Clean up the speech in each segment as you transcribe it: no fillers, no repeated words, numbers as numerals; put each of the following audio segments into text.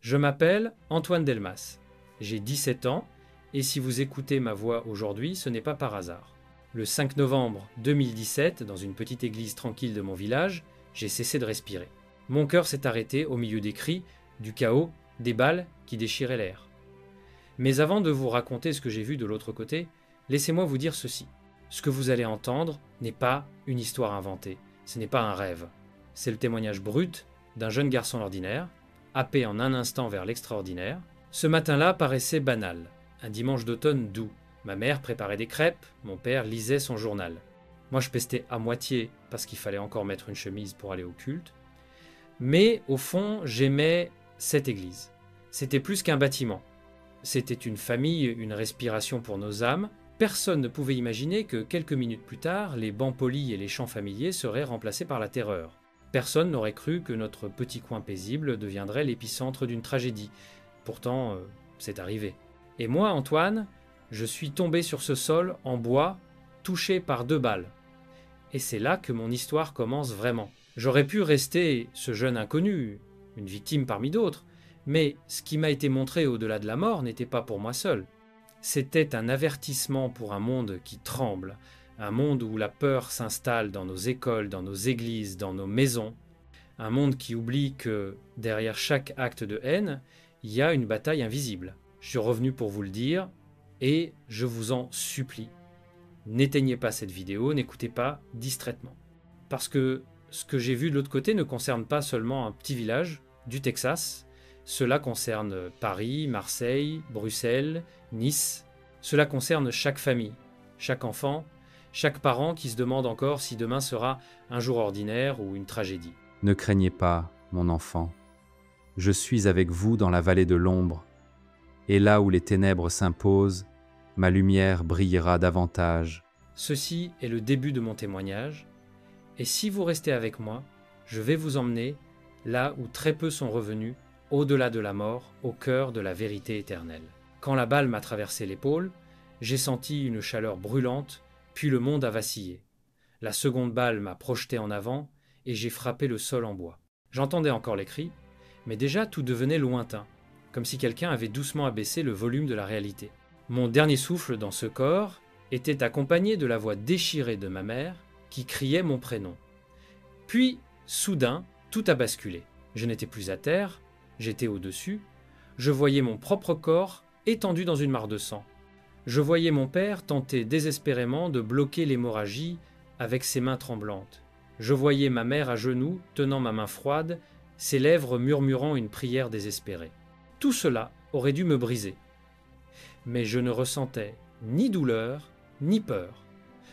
Je m'appelle Antoine Delmas, j'ai 17 ans et si vous écoutez ma voix aujourd'hui, ce n'est pas par hasard. Le 5 novembre 2017, dans une petite église tranquille de mon village, j'ai cessé de respirer. Mon cœur s'est arrêté au milieu des cris, du chaos, des balles qui déchiraient l'air. Mais avant de vous raconter ce que j'ai vu de l'autre côté, laissez-moi vous dire ceci. Ce que vous allez entendre n'est pas une histoire inventée, ce n'est pas un rêve. C'est le témoignage brut d'un jeune garçon ordinaire, happé en un instant vers l'extraordinaire. Ce matin-là paraissait banal, un dimanche d'automne doux. Ma mère préparait des crêpes, mon père lisait son journal. Moi je pestais à moitié parce qu'il fallait encore mettre une chemise pour aller au culte. Mais au fond, j'aimais cette église. C'était plus qu'un bâtiment. C'était une famille, une respiration pour nos âmes. Personne ne pouvait imaginer que quelques minutes plus tard, les bancs polis et les chants familiers seraient remplacés par la terreur. Personne n'aurait cru que notre petit coin paisible deviendrait l'épicentre d'une tragédie. Pourtant, c'est arrivé. Et moi, Antoine, je suis tombé sur ce sol en bois, touché par 2 balles. Et c'est là que mon histoire commence vraiment. J'aurais pu rester ce jeune inconnu, une victime parmi d'autres, mais ce qui m'a été montré au-delà de la mort n'était pas pour moi seul. C'était un avertissement pour un monde qui tremble, un monde où la peur s'installe dans nos écoles, dans nos églises, dans nos maisons, un monde qui oublie que derrière chaque acte de haine, il y a une bataille invisible. Je suis revenu pour vous le dire, et je vous en supplie, n'éteignez pas cette vidéo, n'écoutez pas distraitement. Parce que ce que j'ai vu de l'autre côté ne concerne pas seulement un petit village du Texas, cela concerne Paris, Marseille, Bruxelles, Nice. Cela concerne chaque famille, chaque enfant, chaque parent qui se demande encore si demain sera un jour ordinaire ou une tragédie. Ne craignez pas, mon enfant. Je suis avec vous dans la vallée de l'ombre, et là où les ténèbres s'imposent, ma lumière brillera davantage. Ceci est le début de mon témoignage, et si vous restez avec moi, je vais vous emmener là où très peu sont revenus, au-delà de la mort, au cœur de la vérité éternelle. Quand la balle m'a traversé l'épaule, j'ai senti une chaleur brûlante, puis le monde a vacillé. La seconde balle m'a projeté en avant et j'ai frappé le sol en bois. J'entendais encore les cris, mais déjà tout devenait lointain, comme si quelqu'un avait doucement abaissé le volume de la réalité. Mon dernier souffle dans ce corps était accompagné de la voix déchirée de ma mère qui criait mon prénom. Puis, soudain, tout a basculé. Je n'étais plus à terre, j'étais au-dessus, je voyais mon propre corps étendu dans une mare de sang. Je voyais mon père tenter désespérément de bloquer l'hémorragie avec ses mains tremblantes. Je voyais ma mère à genoux, tenant ma main froide, ses lèvres murmurant une prière désespérée. Tout cela aurait dû me briser. Mais je ne ressentais ni douleur, ni peur,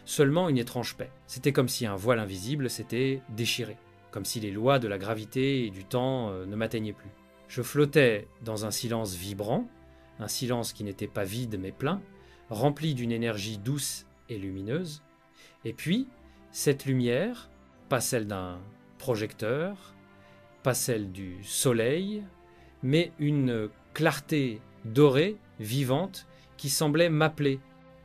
seulement une étrange paix. C'était comme si un voile invisible s'était déchiré, comme si les lois de la gravité et du temps ne m'atteignaient plus. Je flottais dans un silence vibrant, un silence qui n'était pas vide mais plein, rempli d'une énergie douce et lumineuse. Et puis, cette lumière, pas celle d'un projecteur, pas celle du soleil, mais une clarté dorée, vivante, qui semblait m'appeler.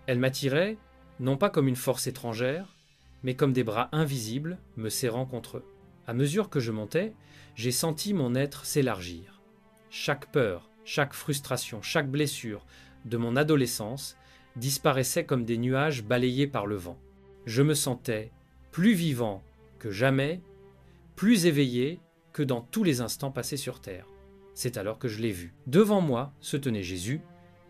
Elle m'attirait, non pas comme une force étrangère, mais comme des bras invisibles me serrant contre eux. À mesure que je montais, j'ai senti mon être s'élargir. Chaque peur, chaque frustration, chaque blessure de mon adolescence disparaissait comme des nuages balayés par le vent. Je me sentais plus vivant que jamais, plus éveillé que dans tous les instants passés sur terre. C'est alors que je l'ai vu. Devant moi se tenait Jésus,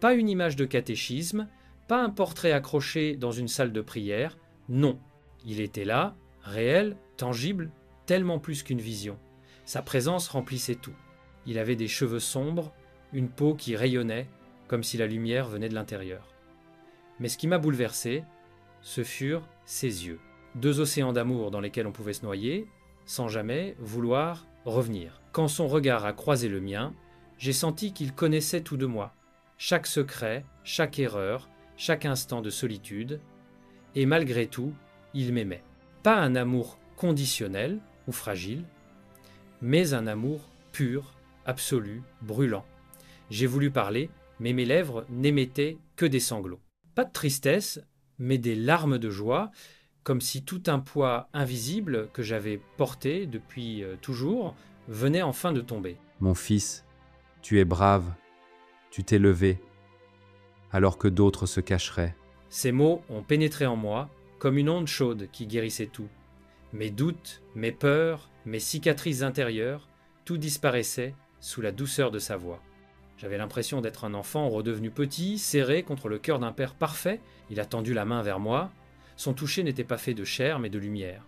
pas une image de catéchisme, pas un portrait accroché dans une salle de prière, non. Il était là, réel, tangible, tellement plus qu'une vision. Sa présence remplissait tout. Il avait des cheveux sombres, une peau qui rayonnait, comme si la lumière venait de l'intérieur. Mais ce qui m'a bouleversé, ce furent ses yeux. 2 océans d'amour dans lesquels on pouvait se noyer, sans jamais vouloir revenir. Quand son regard a croisé le mien, j'ai senti qu'il connaissait tout de moi, chaque secret, chaque erreur, chaque instant de solitude, et malgré tout, il m'aimait. Pas un amour conditionnel ou fragile, mais un amour pur, absolu, brûlant. J'ai voulu parler, mais mes lèvres n'émettaient que des sanglots. Pas de tristesse, mais des larmes de joie, comme si tout un poids invisible que j'avais porté depuis toujours venait enfin de tomber. Mon fils, Tu es brave, tu t'es levé, alors que d'autres se cacheraient. Ces mots ont pénétré en moi comme une onde chaude qui guérissait tout. Mes doutes, mes peurs, mes cicatrices intérieures, tout disparaissait sous la douceur de sa voix. J'avais l'impression d'être un enfant redevenu petit, serré contre le cœur d'un père parfait. Il a tendu la main vers moi. Son toucher n'était pas fait de chair mais de lumière.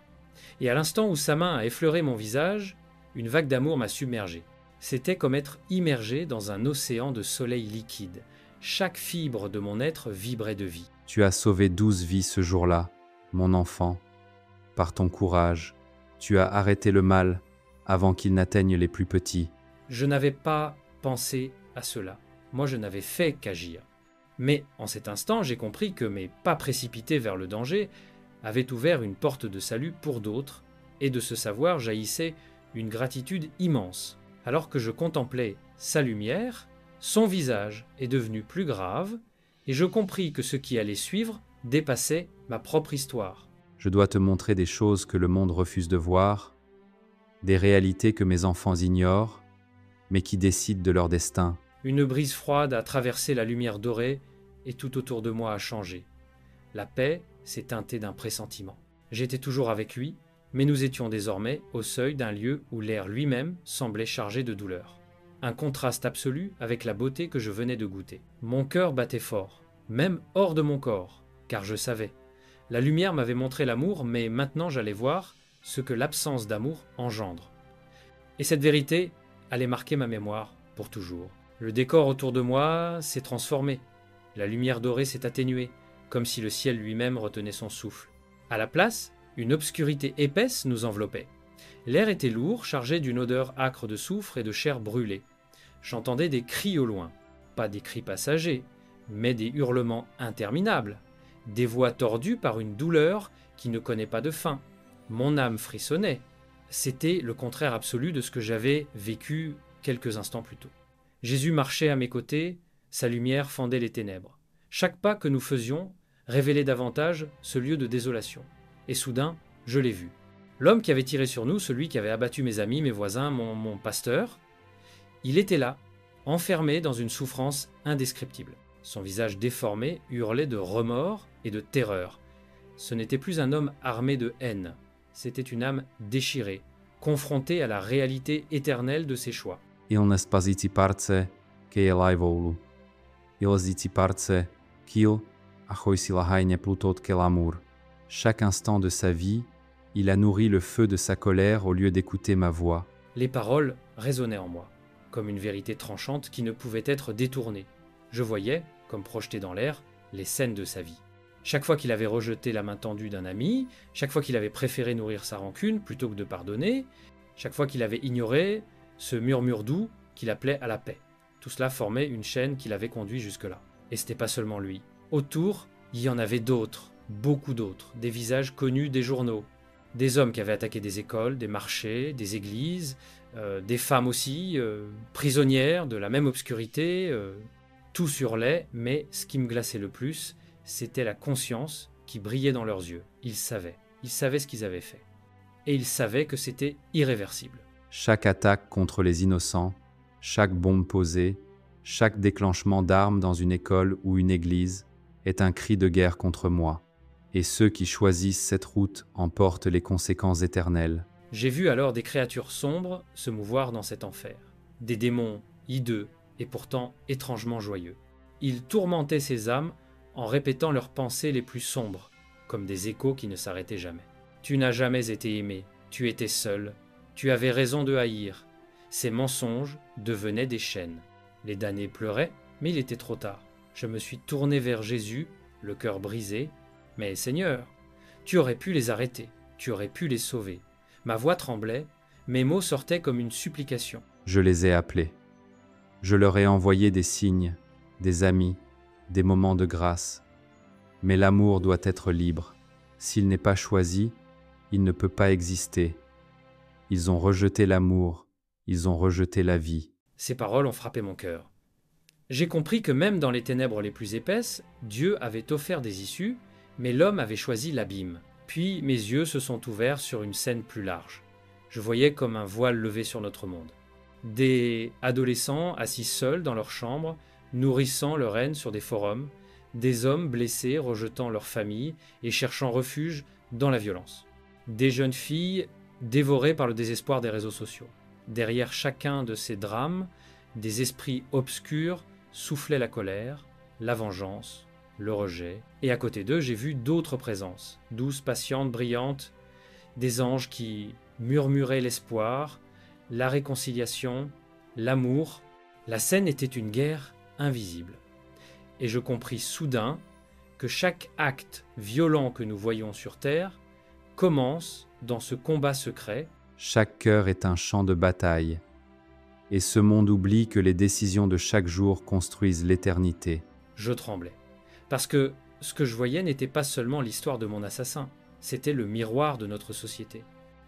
Et à l'instant où sa main a effleuré mon visage, une vague d'amour m'a submergé. C'était comme être immergé dans un océan de soleil liquide. Chaque fibre de mon être vibrait de vie. Tu as sauvé 12 vies ce jour-là, mon enfant. Par ton courage, tu as arrêté le mal avant qu'il n'atteigne les plus petits. Je n'avais pas pensé à cela. Moi, je n'avais fait qu'agir. Mais en cet instant, j'ai compris que mes pas précipités vers le danger avaient ouvert une porte de salut pour d'autres, et de ce savoir jaillissait une gratitude immense. Alors que je contemplais sa lumière, son visage est devenu plus grave, et je compris que ce qui allait suivre dépassait ma propre histoire. Je dois te montrer des choses que le monde refuse de voir, des réalités que mes enfants ignorent, mais qui décident de leur destin. Une brise froide a traversé la lumière dorée, et tout autour de moi a changé. La paix s'est teintée d'un pressentiment. J'étais toujours avec lui, mais nous étions désormais au seuil d'un lieu où l'air lui-même semblait chargé de douleur. Un contraste absolu avec la beauté que je venais de goûter. Mon cœur battait fort, même hors de mon corps, car je savais. La lumière m'avait montré l'amour, mais maintenant j'allais voir ce que l'absence d'amour engendre. Et cette vérité allait marquer ma mémoire pour toujours. Le décor autour de moi s'est transformé. La lumière dorée s'est atténuée, comme si le ciel lui-même retenait son souffle. À la place, une obscurité épaisse nous enveloppait. L'air était lourd, chargé d'une odeur âcre de soufre et de chair brûlée. J'entendais des cris au loin, pas des cris passagers, mais des hurlements interminables, des voix tordues par une douleur qui ne connaît pas de fin. Mon âme frissonnait. C'était le contraire absolu de ce que j'avais vécu quelques instants plus tôt. Jésus marchait à mes côtés, sa lumière fendait les ténèbres. Chaque pas que nous faisions révélait davantage ce lieu de désolation. Et soudain, je l'ai vu. L'homme qui avait tiré sur nous, celui qui avait abattu mes amis, mes voisins, mon pasteur, il était là, enfermé dans une souffrance indescriptible. Son visage déformé hurlait de remords et de terreur. Ce n'était plus un homme armé de haine, c'était une âme déchirée, confrontée à la réalité éternelle de ses choix. Il ne spasiti parce que je lajvoulu. Il ziti parce qu'il achoj si lahajne plutot que l'amour. Chaque instant de sa vie, il a nourri le feu de sa colère au lieu d'écouter ma voix. Les paroles résonnaient en moi, comme une vérité tranchante qui ne pouvait être détournée. Je voyais, comme projeté dans l'air, les scènes de sa vie. Chaque fois qu'il avait rejeté la main tendue d'un ami, chaque fois qu'il avait préféré nourrir sa rancune plutôt que de pardonner, chaque fois qu'il avait ignoré ce murmure doux qu'il appelait à la paix. Tout cela formait une chaîne qui l'avait conduit jusque-là. Et c'était pas seulement lui. Autour, il y en avait d'autres, beaucoup d'autres, des visages connus des journaux, des hommes qui avaient attaqué des écoles, des marchés, des églises, des femmes aussi, prisonnières de la même obscurité. Tous hurlaient, mais ce qui me glaçait le plus, c'était la conscience qui brillait dans leurs yeux. Ils savaient ce qu'ils avaient fait. Et ils savaient que c'était irréversible. Chaque attaque contre les innocents, chaque bombe posée, chaque déclenchement d'armes dans une école ou une église est un cri de guerre contre moi. Et ceux qui choisissent cette route en portent les conséquences éternelles. J'ai vu alors des créatures sombres se mouvoir dans cet enfer. Des démons hideux et pourtant étrangement joyeux. Ils tourmentaient ces âmes en répétant leurs pensées les plus sombres, comme des échos qui ne s'arrêtaient jamais. Tu n'as jamais été aimé, tu étais seul, tu avais raison de haïr. Ces mensonges devenaient des chaînes. Les damnés pleuraient, mais il était trop tard. Je me suis tourné vers Jésus, le cœur brisé. Mais Seigneur, tu aurais pu les arrêter, tu aurais pu les sauver. Ma voix tremblait, mes mots sortaient comme une supplication. Je les ai appelés. Je leur ai envoyé des signes, des amis, des moments de grâce. Mais l'amour doit être libre. S'il n'est pas choisi, il ne peut pas exister. Ils ont rejeté l'amour, ils ont rejeté la vie. Ces paroles ont frappé mon cœur. J'ai compris que même dans les ténèbres les plus épaisses, Dieu avait offert des issues, mais l'homme avait choisi l'abîme. Puis mes yeux se sont ouverts sur une scène plus large. Je voyais comme un voile levé sur notre monde. Des adolescents assis seuls dans leur chambre, nourrissant leur haine sur des forums, des hommes blessés rejetant leur famille et cherchant refuge dans la violence. Des jeunes filles dévorées par le désespoir des réseaux sociaux. Derrière chacun de ces drames, des esprits obscurs soufflaient la colère, la vengeance, le rejet. Et à côté d'eux, j'ai vu d'autres présences, douces, patientes, brillantes, des anges qui murmuraient l'espoir, la réconciliation, l'amour. La scène était une guerre invisible. Et je compris soudain que chaque acte violent que nous voyons sur Terre commence dans ce combat secret. Chaque cœur est un champ de bataille, et ce monde oublie que les décisions de chaque jour construisent l'éternité. Je tremblais, parce que ce que je voyais n'était pas seulement l'histoire de mon assassin, c'était le miroir de notre société.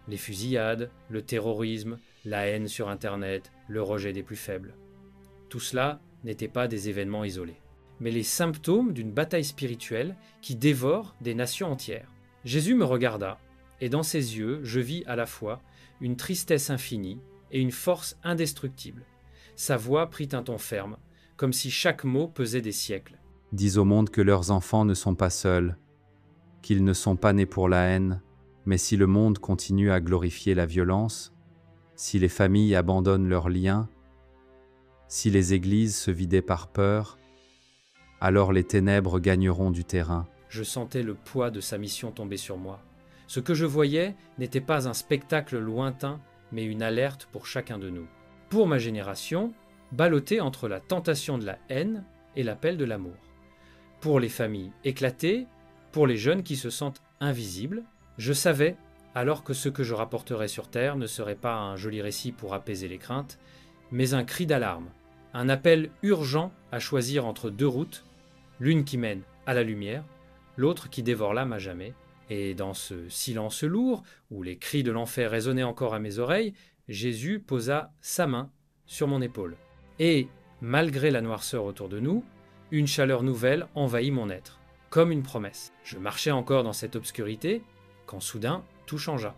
Les fusillades, le terrorisme, la haine sur Internet, le rejet des plus faibles. Tout cela n'était pas des événements isolés, mais les symptômes d'une bataille spirituelle qui dévore des nations entières. Jésus me regarda, et dans ses yeux, je vis à la fois une tristesse infinie et une force indestructible. Sa voix prit un ton ferme, comme si chaque mot pesait des siècles. Dis au monde que leurs enfants ne sont pas seuls, qu'ils ne sont pas nés pour la haine, mais si le monde continue à glorifier la violence, si les familles abandonnent leurs liens, si les églises se vidaient par peur, alors les ténèbres gagneront du terrain. Je sentais le poids de sa mission tomber sur moi. Ce que je voyais n'était pas un spectacle lointain, mais une alerte pour chacun de nous. Pour ma génération, ballottée entre la tentation de la haine et l'appel de l'amour. Pour les familles éclatées, pour les jeunes qui se sentent invisibles, je savais alors que ce que je rapporterais sur Terre ne serait pas un joli récit pour apaiser les craintes, mais un cri d'alarme, un appel urgent à choisir entre deux routes, l'une qui mène à la lumière, l'autre qui dévore l'âme à jamais. Et dans ce silence lourd, où les cris de l'enfer résonnaient encore à mes oreilles, Jésus posa sa main sur mon épaule. Et, malgré la noirceur autour de nous, une chaleur nouvelle envahit mon être, comme une promesse. Je marchais encore dans cette obscurité, quand soudain, tout changea.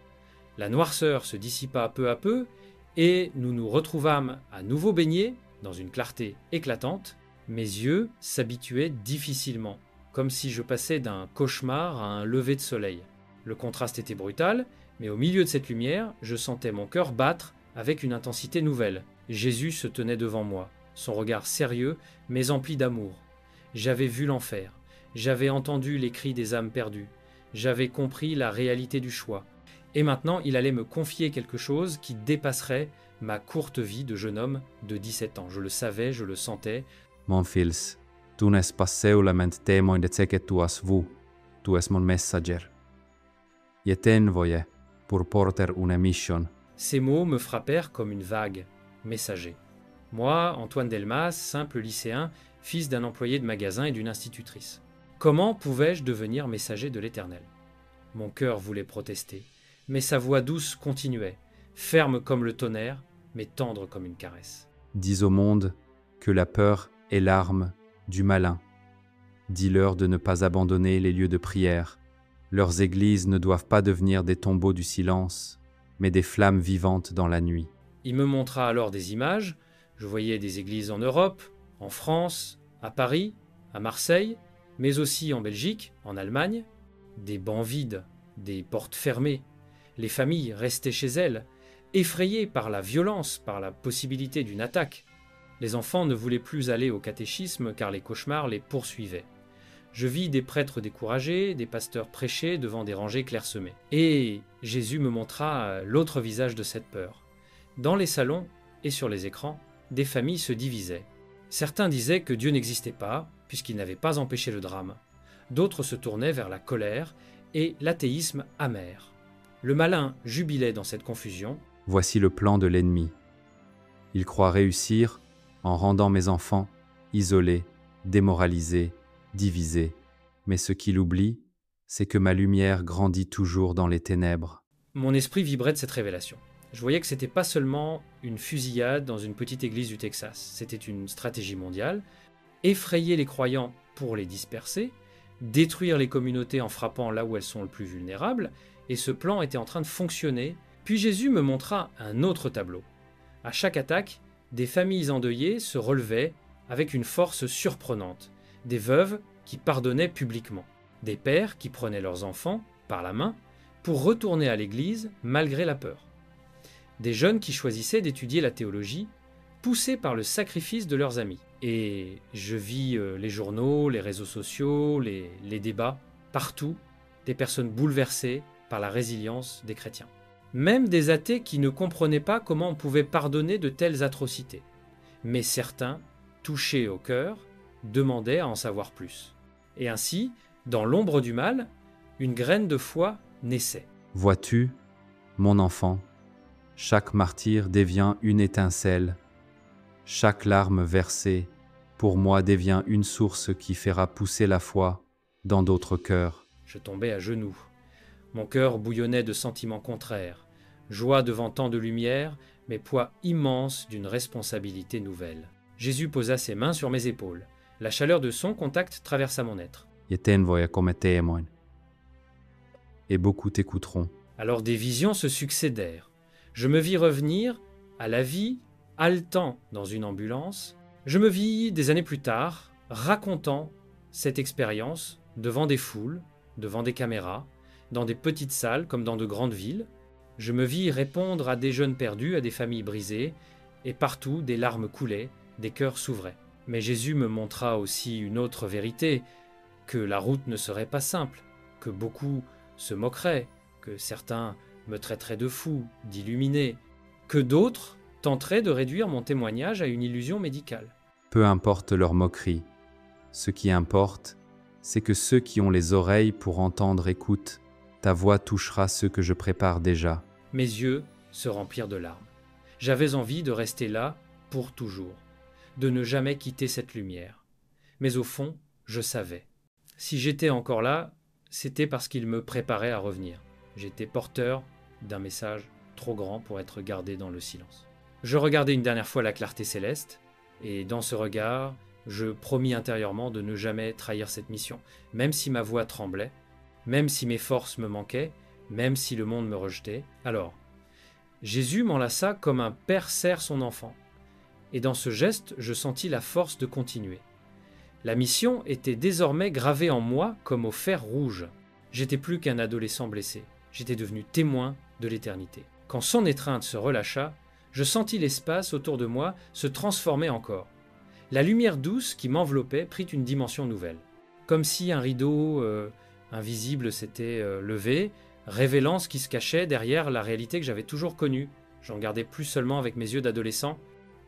La noirceur se dissipa peu à peu, et nous nous retrouvâmes à nouveau baignés dans une clarté éclatante. Mes yeux s'habituaient difficilement, comme si je passais d'un cauchemar à un lever de soleil. Le contraste était brutal, mais au milieu de cette lumière, je sentais mon cœur battre avec une intensité nouvelle. Jésus se tenait devant moi, son regard sérieux, mais empli d'amour. J'avais vu l'enfer, j'avais entendu les cris des âmes perdues, j'avais compris la réalité du choix. Et maintenant, il allait me confier quelque chose qui dépasserait ma courte vie de jeune homme de 17 ans. Je le savais, je le sentais. Mon fils, tu n'es pas solament teemoin de tseket tuas vu, tu es mon messager. Je t'envoie pour porter une mission. Ces mots me frappèrent comme une vague, messager. Moi, Antoine Delmas, simple lycéen, fils d'un employé de magasin et d'une institutrice. Comment pouvais-je devenir messager de l'Éternel ? Mon cœur voulait protester, mais sa voix douce continuait, ferme comme le tonnerre, mais tendre comme une caresse. Dis au monde que la peur est l'arme du malin. Dis-leur de ne pas abandonner les lieux de prière. Leurs églises ne doivent pas devenir des tombeaux du silence, mais des flammes vivantes dans la nuit. Il me montra alors des images. Je voyais des églises en Europe, en France, à Paris, à Marseille, mais aussi en Belgique, en Allemagne. Des bancs vides, des portes fermées. Les familles restaient chez elles, effrayées par la violence, par la possibilité d'une attaque. Les enfants ne voulaient plus aller au catéchisme car les cauchemars les poursuivaient. Je vis des prêtres découragés, des pasteurs prêcher devant des rangées clairsemées. Et Jésus me montra l'autre visage de cette peur. Dans les salons et sur les écrans, des familles se divisaient. Certains disaient que Dieu n'existait pas, puisqu'il n'avait pas empêché le drame. D'autres se tournaient vers la colère et l'athéisme amer. Le malin jubilait dans cette confusion. Voici le plan de l'ennemi. Il croit réussir en rendant mes enfants isolés, démoralisés, divisés. Mais ce qu'il oublie, c'est que ma lumière grandit toujours dans les ténèbres. Mon esprit vibrait de cette révélation. Je voyais que c'était pas seulement une fusillade dans une petite église du Texas, c'était une stratégie mondiale. Effrayer les croyants pour les disperser, détruire les communautés en frappant là où elles sont le plus vulnérables, et ce plan était en train de fonctionner. Puis Jésus me montra un autre tableau. À chaque attaque, des familles endeuillées se relevaient avec une force surprenante, des veuves qui pardonnaient publiquement, des pères qui prenaient leurs enfants par la main pour retourner à l'église malgré la peur, des jeunes qui choisissaient d'étudier la théologie, poussés par le sacrifice de leurs amis. Et je vis les journaux, les réseaux sociaux, les débats, partout, des personnes bouleversées par la résilience des chrétiens. Même des athées qui ne comprenaient pas comment on pouvait pardonner de telles atrocités. Mais certains, touchés au cœur, demandaient à en savoir plus. Et ainsi, dans l'ombre du mal, une graine de foi naissait. Vois-tu, mon enfant, chaque martyr devient une étincelle, chaque larme versée, pour moi devient une source qui fera pousser la foi dans d'autres cœurs. Je tombais à genoux. Mon cœur bouillonnait de sentiments contraires, joie devant tant de lumière, mais poids immense d'une responsabilité nouvelle. Jésus posa ses mains sur mes épaules. La chaleur de son contact traversa mon être. Et beaucoup t'écouteront. Alors des visions se succédèrent. Je me vis revenir à la vie, haletant dans une ambulance. Je me vis des années plus tard, racontant cette expérience devant des foules, devant des caméras, dans des petites salles comme dans de grandes villes. Je me vis répondre à des jeunes perdus, à des familles brisées, et partout des larmes coulaient, des cœurs s'ouvraient. Mais Jésus me montra aussi une autre vérité, que la route ne serait pas simple, que beaucoup se moqueraient, que certains me traiteraient de fou, d'illuminé, que d'autres tenteraient de réduire mon témoignage à une illusion médicale. Peu importe leur moquerie, ce qui importe, c'est que ceux qui ont les oreilles pour entendre écoutent. Ta voix touchera ceux que je prépare déjà. Mes yeux se remplirent de larmes. J'avais envie de rester là pour toujours, de ne jamais quitter cette lumière. Mais au fond, je savais. Si j'étais encore là, c'était parce qu'il me préparait à revenir. J'étais porteur d'un message trop grand pour être gardé dans le silence. Je regardais une dernière fois la clarté céleste, et dans ce regard, je promis intérieurement de ne jamais trahir cette mission, même si ma voix tremblait, même si mes forces me manquaient, même si le monde me rejetait. Alors, Jésus m'enlaça comme un père serre son enfant, et dans ce geste, je sentis la force de continuer. La mission était désormais gravée en moi comme au fer rouge. J'étais plus qu'un adolescent blessé, j'étais devenu témoin de l'éternité. Quand son étreinte se relâcha, je sentis l'espace autour de moi se transformer encore. La lumière douce qui m'enveloppait prit une dimension nouvelle, comme si un rideau invisible s'était levé, révélant ce qui se cachait derrière la réalité que j'avais toujours connue. J'en regardais plus seulement avec mes yeux d'adolescent.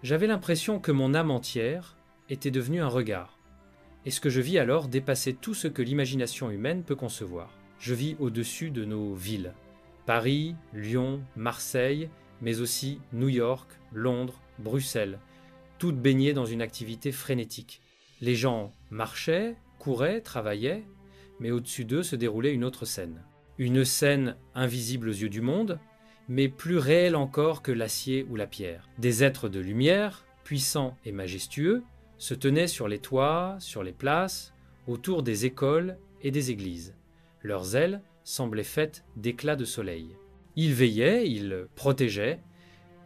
J'avais l'impression que mon âme entière était devenue un regard. Et ce que je vis alors dépassait tout ce que l'imagination humaine peut concevoir. Je vis au-dessus de nos villes. Paris, Lyon, Marseille, mais aussi New York, Londres, Bruxelles, toutes baignées dans une activité frénétique. Les gens marchaient, couraient, travaillaient, mais au-dessus d'eux se déroulait une autre scène. Une scène invisible aux yeux du monde, mais plus réelle encore que l'acier ou la pierre. Des êtres de lumière, puissants et majestueux, se tenaient sur les toits, sur les places, autour des écoles et des églises. Leurs ailes semblaient faites d'éclats de soleil. Ils veillaient, ils protégeaient,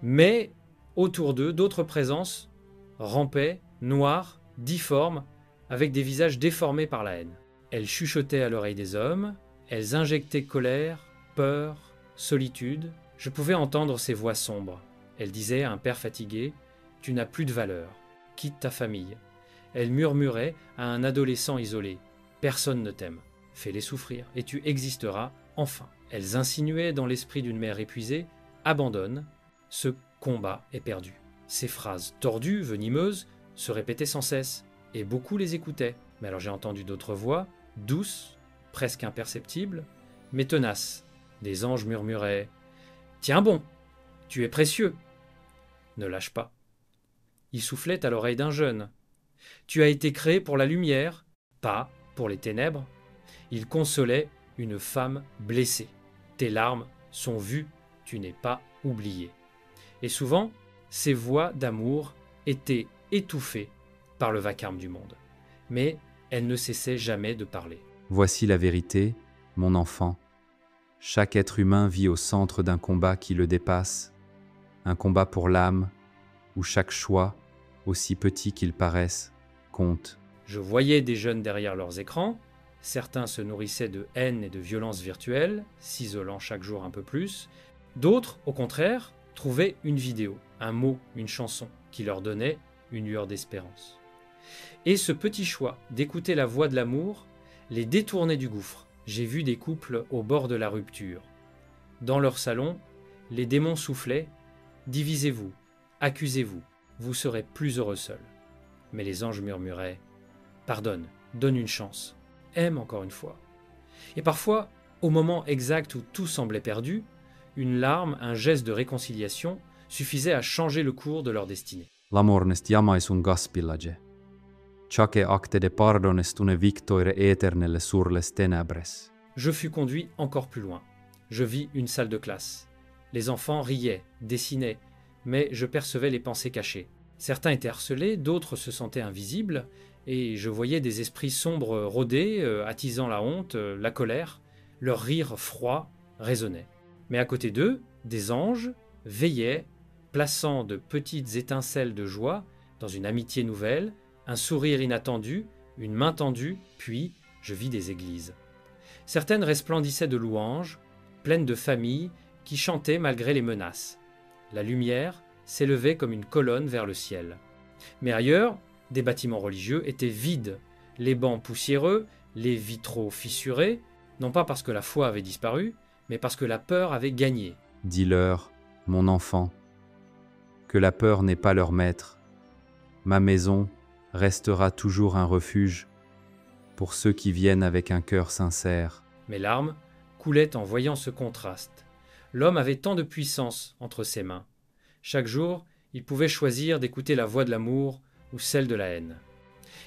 mais autour d'eux, d'autres présences rampaient, noires, difformes, avec des visages déformés par la haine. Elles chuchotaient à l'oreille des hommes, elles injectaient colère, peur, solitude. Je pouvais entendre ces voix sombres. Elles disaient à un père fatigué « Tu n'as plus de valeur, quitte ta famille ». Elles murmuraient à un adolescent isolé « Personne ne t'aime, fais-les souffrir et tu existeras enfin ». Elles insinuaient dans l'esprit d'une mère épuisée « Abandonne, ce combat est perdu ». Ces phrases tordues, venimeuses, se répétaient sans cesse, et beaucoup les écoutaient. Mais alors j'ai entendu d'autres voix, douces, presque imperceptibles, mais tenaces. Des anges murmuraient « Tiens bon, tu es précieux, ne lâche pas ». Ils soufflaient à l'oreille d'un jeune « Tu as été créé pour la lumière, pas pour les ténèbres ». Ils consolaient une femme blessée. « Tes larmes sont vues, tu n'es pas oublié ». Et souvent, ces voix d'amour étaient étouffées par le vacarme du monde. Mais elles ne cessaient jamais de parler. Voici la vérité, mon enfant. Chaque être humain vit au centre d'un combat qui le dépasse, un combat pour l'âme, où chaque choix, aussi petit qu'il paraisse, compte. Je voyais des jeunes derrière leurs écrans, certains se nourrissaient de haine et de violence virtuelle, s'isolant chaque jour un peu plus, d'autres, au contraire, trouvaient une vidéo, un mot, une chanson, qui leur donnait une lueur d'espérance. Et ce petit choix d'écouter la voix de l'amour les détournait du gouffre. J'ai vu des couples au bord de la rupture. Dans leur salon, les démons soufflaient « Divisez-vous, accusez-vous, vous serez plus heureux seuls. » Mais les anges murmuraient « Pardonne, donne une chance, aime encore une fois. » Et parfois, au moment exact où tout semblait perdu, une larme, un geste de réconciliation suffisait à changer le cours de leur destinée. L'amornest jamaisun gaspillage. Chaque acte de pardonestune victoire eternelle sur les ténèbres. Je fus conduit encore plus loin. Je vis une salle de classe. Les enfants riaient, dessinaient, mais je percevais les pensées cachées. Certains étaient harcelés, d'autres se sentaient invisibles, et je voyais des esprits sombres rôder, attisant la honte, la colère. Leur rire froid résonnait. Mais à côté d'eux, des anges veillaient, plaçant de petites étincelles de joie dans une amitié nouvelle, un sourire inattendu, une main tendue, puis je vis des églises. Certaines resplendissaient de louanges, pleines de familles qui chantaient malgré les menaces. La lumière s'élevait comme une colonne vers le ciel. Mais ailleurs, des bâtiments religieux étaient vides, les bancs poussiéreux, les vitraux fissurés, non pas parce que la foi avait disparu, mais parce que la peur avait gagné. Dis-leur, mon enfant, que la peur n'est pas leur maître. Ma maison restera toujours un refuge pour ceux qui viennent avec un cœur sincère. Mes larmes coulaient en voyant ce contraste. L'homme avait tant de puissance entre ses mains. Chaque jour, il pouvait choisir d'écouter la voix de l'amour ou celle de la haine.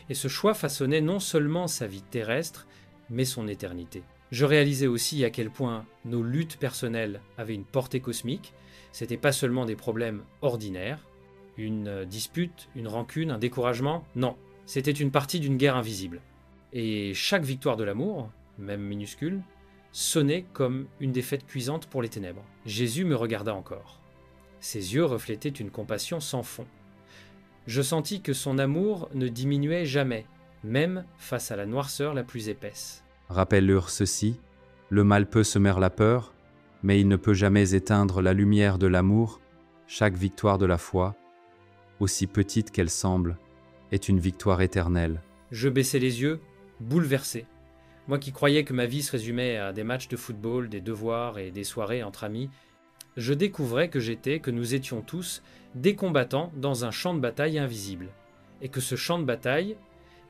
Et ce choix façonnait non seulement sa vie terrestre, mais son éternité. Je réalisais aussi à quel point nos luttes personnelles avaient une portée cosmique. C'était pas seulement des problèmes ordinaires, une dispute, une rancune, un découragement. Non, c'était une partie d'une guerre invisible. Et chaque victoire de l'amour, même minuscule, sonnait comme une défaite cuisante pour les ténèbres. Jésus me regarda encore. Ses yeux reflétaient une compassion sans fond. Je sentis que son amour ne diminuait jamais, même face à la noirceur la plus épaisse. Rappelle-leur ceci, le mal peut semer la peur, mais il ne peut jamais éteindre la lumière de l'amour. Chaque victoire de la foi, aussi petite qu'elle semble, est une victoire éternelle. Je baissai les yeux, bouleversé. Moi qui croyais que ma vie se résumait à des matchs de football, des devoirs et des soirées entre amis, je découvrais que nous étions tous des combattants dans un champ de bataille invisible, et que ce champ de bataille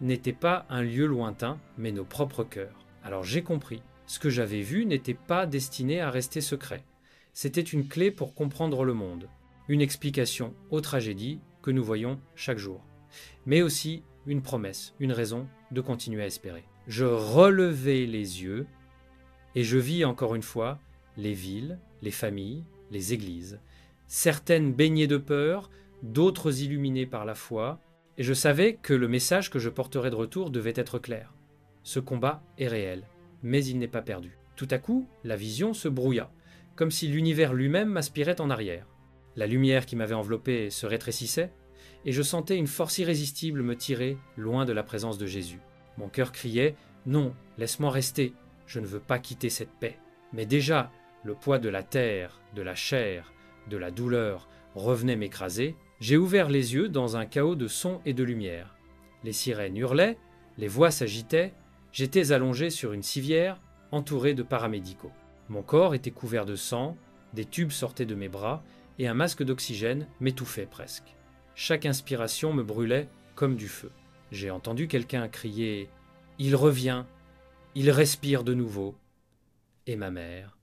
n'était pas un lieu lointain, mais nos propres cœurs. Alors j'ai compris, ce que j'avais vu n'était pas destiné à rester secret. C'était une clé pour comprendre le monde, une explication aux tragédies que nous voyons chaque jour, mais aussi une promesse, une raison de continuer à espérer. Je relevai les yeux et je vis encore une fois les villes, les familles, les églises, certaines baignées de peur, d'autres illuminées par la foi, et je savais que le message que je porterais de retour devait être clair. Ce combat est réel, mais il n'est pas perdu. Tout à coup, la vision se brouilla, comme si l'univers lui-même m'aspirait en arrière. La lumière qui m'avait enveloppé se rétrécissait, et je sentais une force irrésistible me tirer loin de la présence de Jésus. Mon cœur criait « Non, laisse-moi rester, je ne veux pas quitter cette paix. » Mais déjà, le poids de la terre, de la chair, de la douleur revenait m'écraser. J'ai ouvert les yeux dans un chaos de sons et de lumière. Les sirènes hurlaient, les voix s'agitaient, j'étais allongé sur une civière, entouré de paramédicaux. Mon corps était couvert de sang, des tubes sortaient de mes bras, et un masque d'oxygène m'étouffait presque. Chaque inspiration me brûlait comme du feu. J'ai entendu quelqu'un crier « Il revient, il respire de nouveau !» Et ma mère.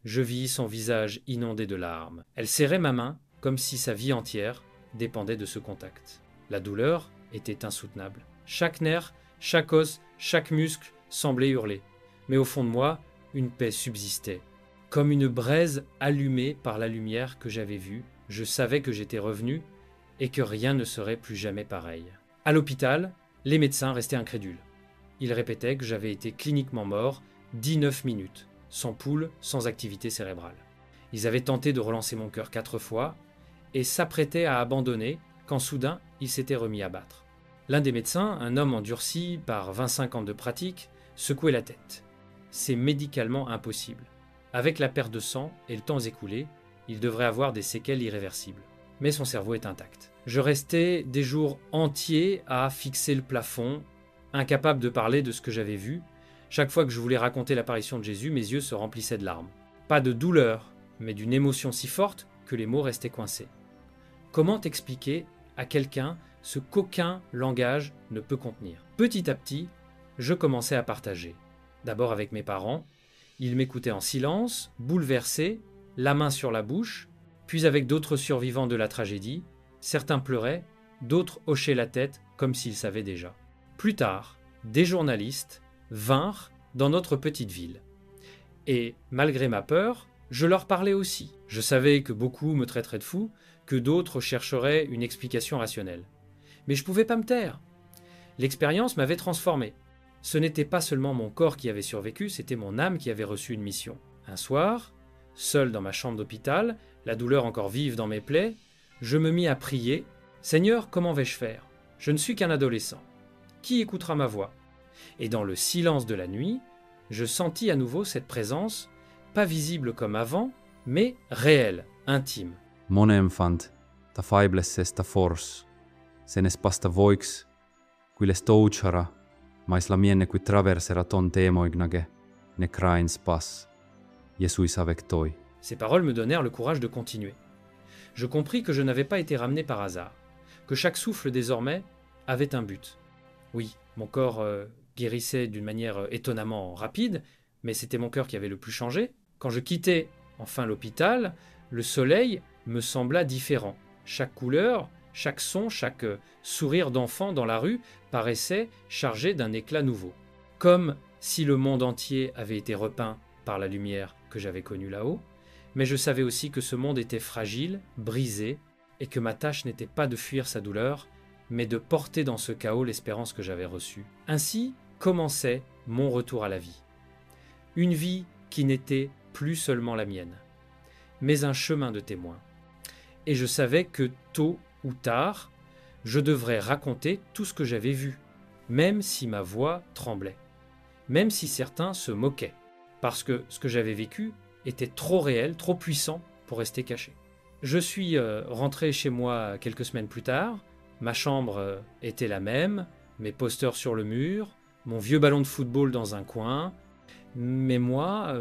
Je vis son visage inondé de larmes. Elle serrait ma main comme si sa vie entière dépendait de ce contact. La douleur était insoutenable. Chaque nerf, chaque os, chaque muscle semblait hurler. Mais au fond de moi, une paix subsistait. Comme une braise allumée par la lumière que j'avais vue, je savais que j'étais revenu et que rien ne serait plus jamais pareil. À l'hôpital, les médecins restaient incrédules. Ils répétaient que j'avais été cliniquement mort 19 minutes, sans pouls, sans activité cérébrale. Ils avaient tenté de relancer mon cœur 4 fois, et s'apprêtait à abandonner quand soudain il s'était remis à battre. L'un des médecins, un homme endurci par 25 ans de pratique, secouait la tête. C'est médicalement impossible. Avec la perte de sang et le temps écoulé, il devrait avoir des séquelles irréversibles. Mais son cerveau est intact. Je restais des jours entiers à fixer le plafond, incapable de parler de ce que j'avais vu. Chaque fois que je voulais raconter l'apparition de Jésus, mes yeux se remplissaient de larmes. Pas de douleur, mais d'une émotion si forte que les mots restaient coincés. Comment expliquer à quelqu'un ce qu'aucun langage ne peut contenir? Petit à petit, je commençais à partager. D'abord avec mes parents. Ils m'écoutaient en silence, bouleversés, la main sur la bouche, puis avec d'autres survivants de la tragédie. Certains pleuraient, d'autres hochaient la tête comme s'ils savaient déjà. Plus tard, des journalistes vinrent dans notre petite ville. Et malgré ma peur, je leur parlais aussi. Je savais que beaucoup me traiteraient de fou, que d'autres chercheraient une explication rationnelle. Mais je ne pouvais pas me taire. L'expérience m'avait transformé. Ce n'était pas seulement mon corps qui avait survécu, c'était mon âme qui avait reçu une mission. Un soir, seul dans ma chambre d'hôpital, la douleur encore vive dans mes plaies, je me mis à prier « Seigneur, comment vais-je faire? Je ne suis qu'un adolescent. Qui écoutera ma voix ?» Et dans le silence de la nuit, je sentis à nouveau cette présence, pas visible comme avant, mais réelle, intime. Mone infant, ta faibles ta force, senes pasta voix, quille stouchara, mais la mienne qui traversera ton temoignage, ne crains pas. Jesus avec toi. Ces paroles me donnèrent le courage de continuer. Je compris que je n'avais pas été ramené par hasard, que chaque souffle désormais avait un but. Oui, mon corps guérissait d'une manière étonnamment rapide, mais c'était mon cœur qui avait le plus changé. Quand je quittais enfin l'hôpital, le soleil me sembla différent. Chaque couleur, chaque son, chaque sourire d'enfant dans la rue paraissait chargé d'un éclat nouveau. Comme si le monde entier avait été repeint par la lumière que j'avais connue là-haut, mais je savais aussi que ce monde était fragile, brisé, et que ma tâche n'était pas de fuir sa douleur, mais de porter dans ce chaos l'espérance que j'avais reçue. Ainsi commençait mon retour à la vie. Une vie qui n'était plus seulement la mienne, mais un chemin de témoin. Et je savais que tôt ou tard, je devrais raconter tout ce que j'avais vu, même si ma voix tremblait, même si certains se moquaient, parce que ce que j'avais vécu était trop réel, trop puissant pour rester caché. Je suis rentré chez moi quelques semaines plus tard, ma chambre était la même, mes posters sur le mur, mon vieux ballon de football dans un coin, mais moi,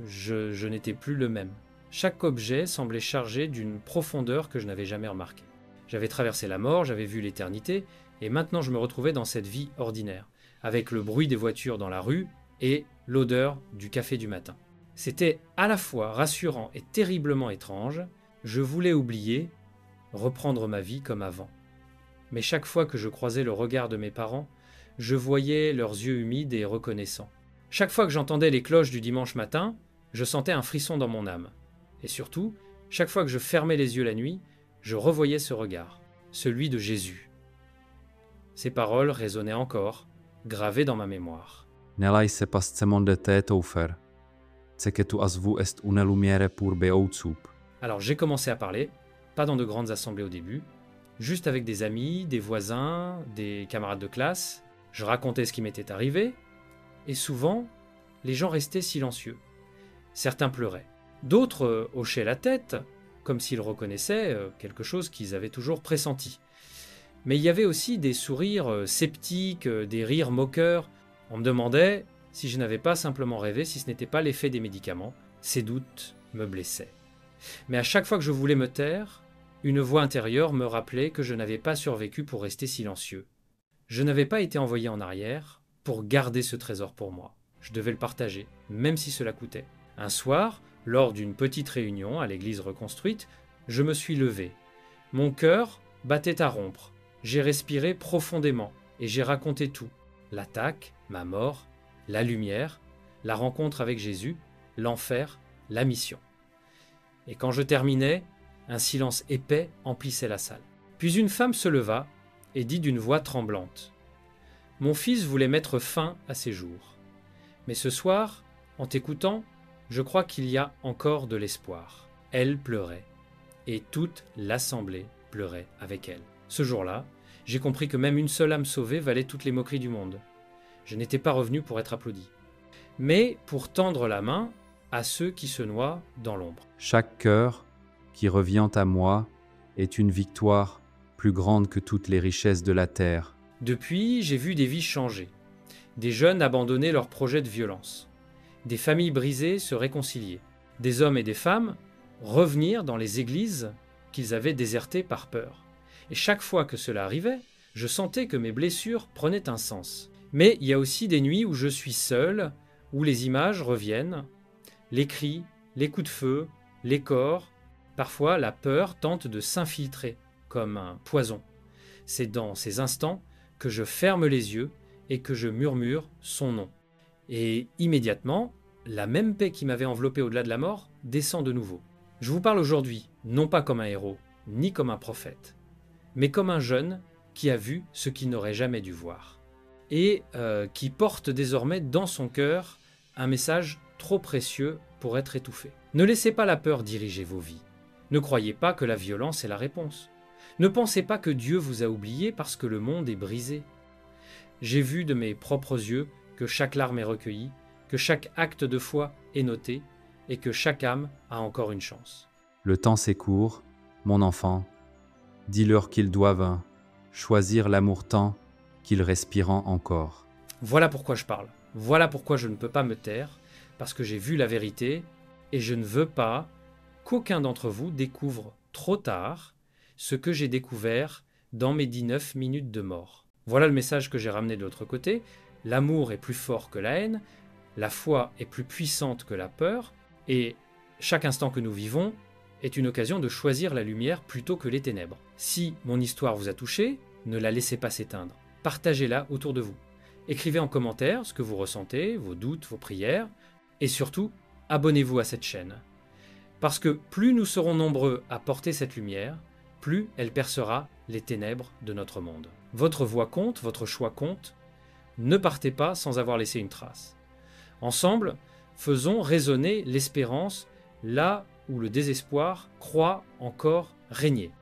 je n'étais plus le même. Chaque objet semblait chargé d'une profondeur que je n'avais jamais remarquée. J'avais traversé la mort, j'avais vu l'éternité, et maintenant je me retrouvais dans cette vie ordinaire, avec le bruit des voitures dans la rue et l'odeur du café du matin. C'était à la fois rassurant et terriblement étrange. Je voulais oublier, reprendre ma vie comme avant. Mais chaque fois que je croisais le regard de mes parents, je voyais leurs yeux humides et reconnaissants. Chaque fois que j'entendais les cloches du dimanche matin, je sentais un frisson dans mon âme. Et surtout, chaque fois que je fermais les yeux la nuit, je revoyais ce regard, celui de Jésus. Ces paroles résonnaient encore, gravées dans ma mémoire. Nelaj se pascemonde tétoufer, que tu azvu est une lumière pour beautsup. Alors j'ai commencé à parler, pas dans de grandes assemblées au début, juste avec des amis, des voisins, des camarades de classe. Je racontais ce qui m'était arrivé, et souvent, les gens restaient silencieux. Certains pleuraient. D'autres hochaient la tête, comme s'ils reconnaissaient quelque chose qu'ils avaient toujours pressenti. Mais il y avait aussi des sourires sceptiques, des rires moqueurs. On me demandait si je n'avais pas simplement rêvé, si ce n'était pas l'effet des médicaments. Ces doutes me blessaient. Mais à chaque fois que je voulais me taire, une voix intérieure me rappelait que je n'avais pas survécu pour rester silencieux. Je n'avais pas été envoyé en arrière pour garder ce trésor pour moi. Je devais le partager, même si cela coûtait. Un soir, lors d'une petite réunion à l'église reconstruite, je me suis levé. Mon cœur battait à rompre. J'ai respiré profondément et j'ai raconté tout. L'attaque, ma mort, la lumière, la rencontre avec Jésus, l'enfer, la mission. Et quand je terminais, un silence épais emplissait la salle. Puis une femme se leva et dit d'une voix tremblante : « Mon fils voulait mettre fin à ses jours. Mais ce soir, en t'écoutant, je crois qu'il y a encore de l'espoir. » Elle pleurait. et toute l'assemblée pleurait avec elle. Ce jour-là, j'ai compris que même une seule âme sauvée valait toutes les moqueries du monde. Je n'étais pas revenu pour être applaudi, mais pour tendre la main à ceux qui se noient dans l'ombre. Chaque cœur qui revient à moi est une victoire plus grande que toutes les richesses de la terre. Depuis, j'ai vu des vies changer, des jeunes abandonner leurs projets de violence, des familles brisées se réconcilier, des hommes et des femmes revenir dans les églises qu'ils avaient désertées par peur. Et chaque fois que cela arrivait, je sentais que mes blessures prenaient un sens. Mais il y a aussi des nuits où je suis seul, où les images reviennent, les cris, les coups de feu, les corps. Parfois, la peur tente de s'infiltrer comme un poison. C'est dans ces instants que je ferme les yeux et que je murmure son nom. Et immédiatement, la même paix qui m'avait enveloppé au-delà de la mort descend de nouveau. Je vous parle aujourd'hui, non pas comme un héros, ni comme un prophète, mais comme un jeune qui a vu ce qu'il n'aurait jamais dû voir, et qui porte désormais dans son cœur un message trop précieux pour être étouffé. Ne laissez pas la peur diriger vos vies. Ne croyez pas que la violence est la réponse. Ne pensez pas que Dieu vous a oublié parce que le monde est brisé. J'ai vu de mes propres yeux que chaque larme est recueillie, que chaque acte de foi est noté, et que chaque âme a encore une chance. Le temps s'écourt, mon enfant. Dis-leur qu'ils doivent choisir l'amour tant qu'ils respirent encore. Voilà pourquoi je parle. Voilà pourquoi je ne peux pas me taire, parce que j'ai vu la vérité, et je ne veux pas qu'aucun d'entre vous découvre trop tard ce que j'ai découvert dans mes 19 minutes de mort. Voilà le message que j'ai ramené de l'autre côté. L'amour est plus fort que la haine, la foi est plus puissante que la peur, et chaque instant que nous vivons est une occasion de choisir la lumière plutôt que les ténèbres. Si mon histoire vous a touché, ne la laissez pas s'éteindre. Partagez-la autour de vous. Écrivez en commentaire ce que vous ressentez, vos doutes, vos prières, et surtout, abonnez-vous à cette chaîne. Parce que plus nous serons nombreux à porter cette lumière, plus elle percera les ténèbres de notre monde. Votre voix compte, votre choix compte. Ne partez pas sans avoir laissé une trace. Ensemble, faisons résonner l'espérance là où le désespoir croit encore régner.